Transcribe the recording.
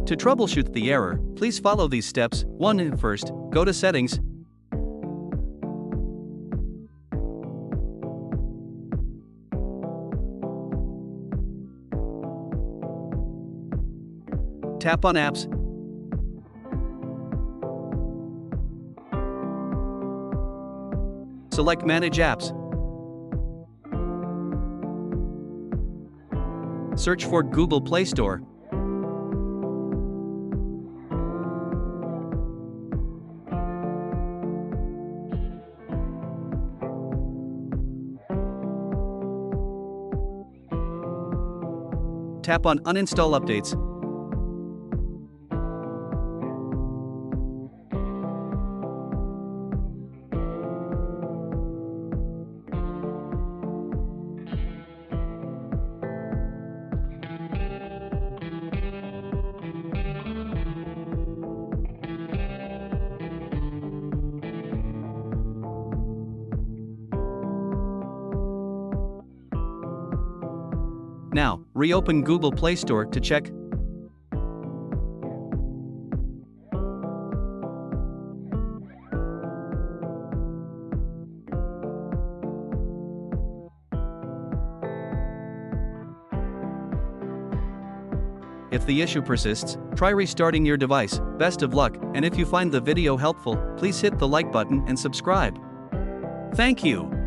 To troubleshoot the error, please follow these steps. 1. First, go to Settings. Tap on Apps. Select Manage Apps. Search for Google Play Store. Tap on Uninstall Updates. Now, reopen Google Play Store to check. If the issue persists, try restarting your device. Best of luck, and if you find the video helpful, please hit the like button and subscribe. Thank you.